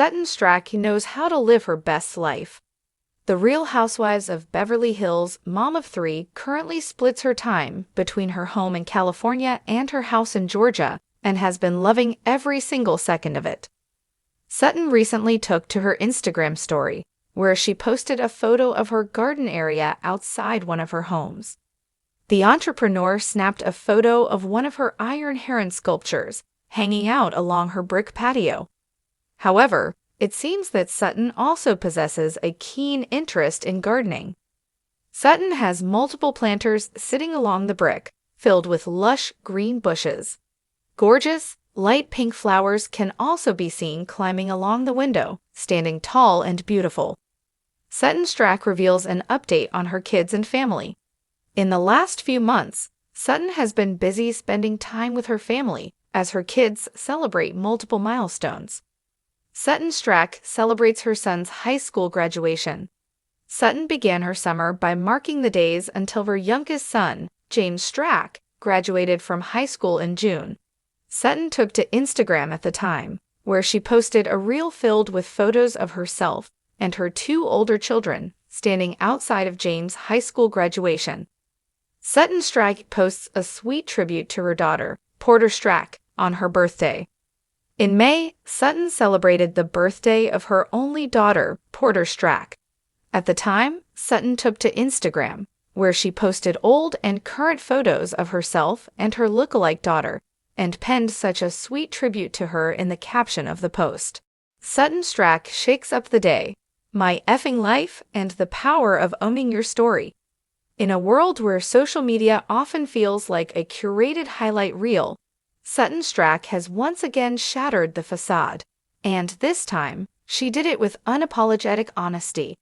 Sutton Stracke knows how to live her best life. The Real Housewives of Beverly Hills, mom of three, currently splits her time between her home in California and her house in Georgia and has been loving every single second of it. Sutton recently took to her Instagram story, where she posted a photo of her garden area outside one of her homes. The entrepreneur snapped a photo of one of her iron heron sculptures hanging out along her brick patio. However, it seems that Sutton also possesses a keen interest in gardening. Sutton has multiple planters sitting along the brick, filled with lush green bushes. Gorgeous, light pink flowers can also be seen climbing along the window, standing tall and beautiful. Sutton Stracke reveals an update on her kids and family. In the last few months, Sutton has been busy spending time with her family as her kids celebrate multiple milestones. Sutton Stracke celebrates her son's high school graduation. Sutton began her summer by marking the days until her youngest son, James Stracke, graduated from high school in June. Sutton took to Instagram at the time, where she posted a reel filled with photos of herself and her two older children standing outside of James' high school graduation. Sutton Stracke posts a sweet tribute to her daughter, Porter Stracke, on her birthday. In May, Sutton celebrated the birthday of her only daughter, Porter Stracke. At the time, Sutton took to Instagram, where she posted old and current photos of herself and her lookalike daughter, and penned such a sweet tribute to her in the caption of the post. Sutton Stracke shakes up the day, my effing life and the power of owning your story. In a world where social media often feels like a curated highlight reel, Sutton Stracke has once again shattered the facade, and this time, she did it with unapologetic honesty.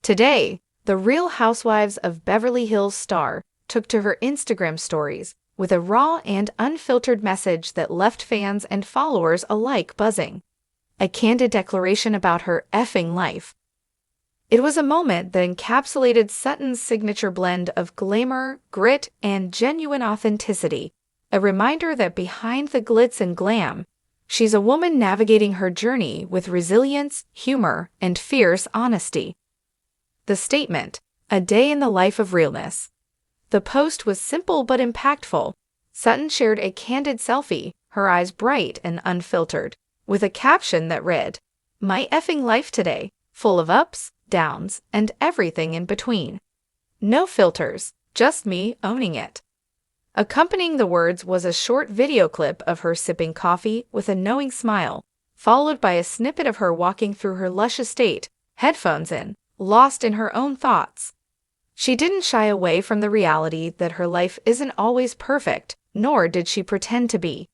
Today, the Real Housewives of Beverly Hills star took to her Instagram stories with a raw and unfiltered message that left fans and followers alike buzzing. A candid declaration about her effing life. It was a moment that encapsulated Sutton's signature blend of glamour, grit, and genuine authenticity. A reminder that behind the glitz and glam, she's a woman navigating her journey with resilience, humor, and fierce honesty. The statement, a day in the life of realness. The post was simple but impactful. Sutton shared a candid selfie, her eyes bright and unfiltered, with a caption that read, "My effing life today, full of ups, downs, and everything in between. No filters, just me owning it." Accompanying the words was a short video clip of her sipping coffee with a knowing smile, followed by a snippet of her walking through her lush estate, headphones in, lost in her own thoughts. She didn't shy away from the reality that her life isn't always perfect, nor did she pretend to be.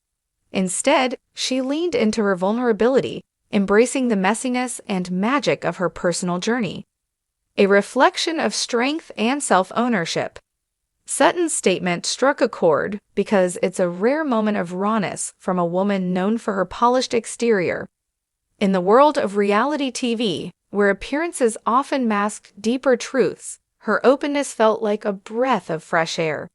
Instead, she leaned into her vulnerability, embracing the messiness and magic of her personal journey. A reflection of strength and self-ownership. Sutton's statement struck a chord because it's a rare moment of rawness from a woman known for her polished exterior. In the world of reality TV, where appearances often mask deeper truths, her openness felt like a breath of fresh air.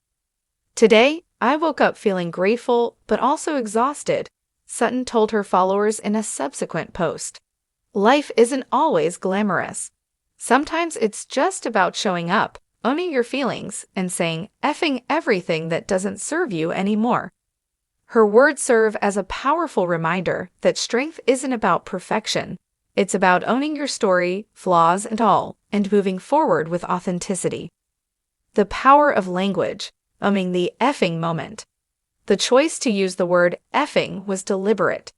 Today, I woke up feeling grateful but also exhausted, Sutton told her followers in a subsequent post. Life isn't always glamorous. Sometimes it's just about showing up, owning your feelings, and saying effing everything that doesn't serve you anymore. Her words serve as a powerful reminder that strength isn't about perfection. It's about owning your story, flaws and all, and moving forward with authenticity. The power of language, owning the effing moment. The choice to use the word effing was deliberate.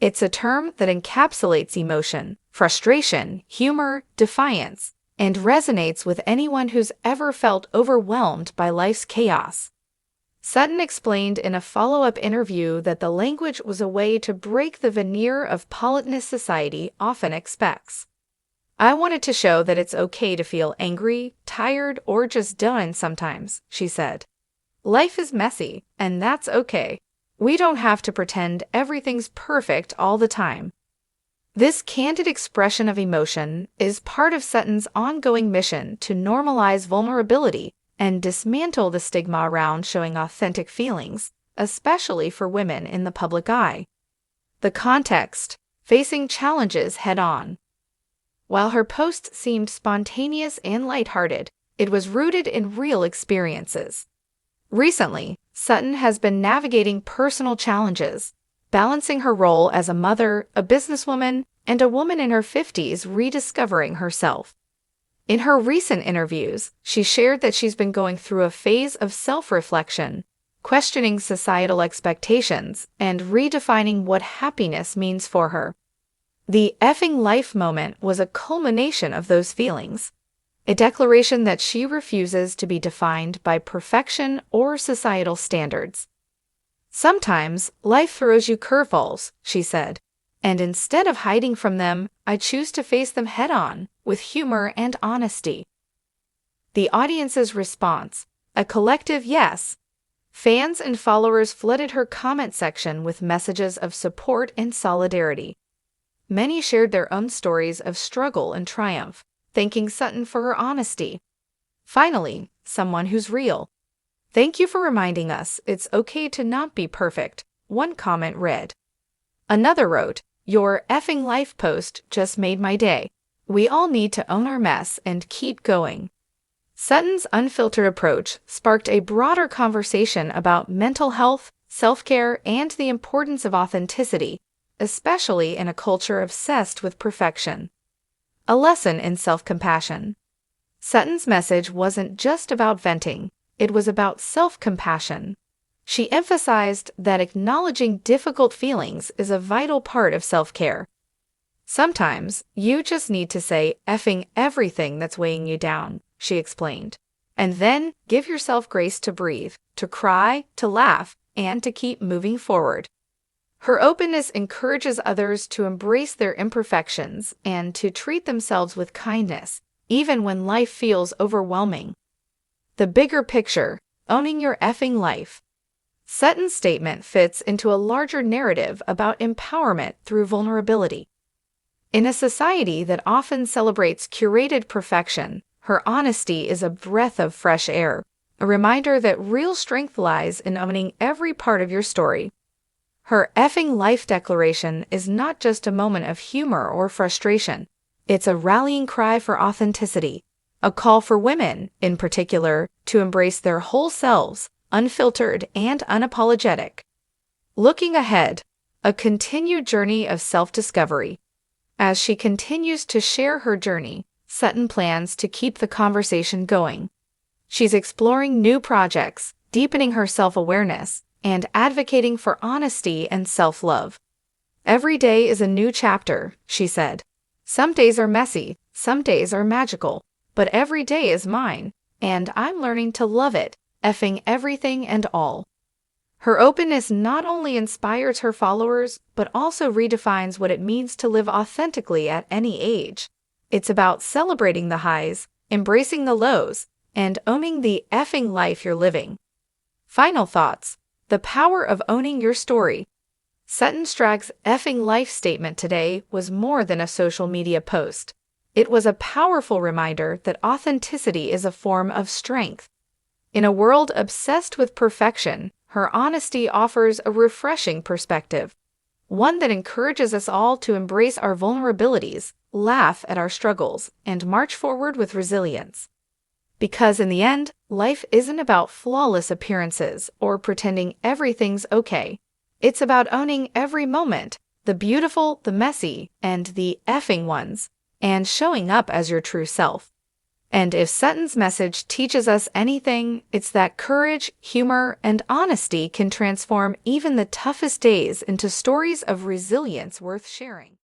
It's a term that encapsulates emotion, frustration, humor, defiance, and resonates with anyone who's ever felt overwhelmed by life's chaos. Sutton explained in a follow-up interview that the language was a way to break the veneer of politeness society often expects. I wanted to show that it's okay to feel angry, tired, or just done sometimes, she said. Life is messy, and that's okay. We don't have to pretend everything's perfect all the time. This candid expression of emotion is part of Sutton's ongoing mission to normalize vulnerability and dismantle the stigma around showing authentic feelings, especially for women in the public eye. The context: facing challenges head-on. While her post seemed spontaneous and lighthearted, it was rooted in real experiences. Recently, Sutton has been navigating personal challenges, balancing her role as a mother, a businesswoman, and a woman in her 50s rediscovering herself. In her recent interviews, she shared that she's been going through a phase of self-reflection, questioning societal expectations, and redefining what happiness means for her. The effing life moment was a culmination of those feelings, a declaration that she refuses to be defined by perfection or societal standards. Sometimes, life throws you curveballs, she said, and instead of hiding from them, I choose to face them head-on, with humor and honesty. The audience's response, a collective yes. Fans and followers flooded her comment section with messages of support and solidarity. Many shared their own stories of struggle and triumph, thanking Sutton for her honesty. Finally, someone who's real. Thank you for reminding us it's okay to not be perfect, one comment read. Another wrote, your effing life post just made my day. We all need to own our mess and keep going. Sutton's unfiltered approach sparked a broader conversation about mental health, self-care, and the importance of authenticity, especially in a culture obsessed with perfection. A lesson in self-compassion. Sutton's message wasn't just about venting, it was about self-compassion. She emphasized that acknowledging difficult feelings is a vital part of self-care. Sometimes, you just need to say effing everything that's weighing you down, she explained. And then, give yourself grace to breathe, to cry, to laugh, and to keep moving forward. Her openness encourages others to embrace their imperfections and to treat themselves with kindness, even when life feels overwhelming. The bigger picture, owning your effing life. Sutton's statement fits into a larger narrative about empowerment through vulnerability. In a society that often celebrates curated perfection, her honesty is a breath of fresh air, a reminder that real strength lies in owning every part of your story. Her effing life declaration is not just a moment of humor or frustration. It's a rallying cry for authenticity, a call for women, in particular, to embrace their whole selves, unfiltered and unapologetic. Looking ahead, a continued journey of self-discovery. As she continues to share her journey, Sutton plans to keep the conversation going. She's exploring new projects, deepening her self-awareness, and advocating for honesty and self-love. Every day is a new chapter, she said. Some days are messy, some days are magical, but every day is mine, and I'm learning to love it, effing everything and all. Her openness not only inspires her followers, but also redefines what it means to live authentically at any age. It's about celebrating the highs, embracing the lows, and owning the effing life you're living. Final thoughts. The power of owning your story. Sutton Stracke's effing life statement today was more than a social media post. It was a powerful reminder that authenticity is a form of strength. In a world obsessed with perfection, her honesty offers a refreshing perspective, one that encourages us all to embrace our vulnerabilities, laugh at our struggles, and march forward with resilience. Because in the end, life isn't about flawless appearances or pretending everything's okay. It's about owning every moment, the beautiful, the messy, and the effing ones, and showing up as your true self. And if Sutton's message teaches us anything, it's that courage, humor, and honesty can transform even the toughest days into stories of resilience worth sharing.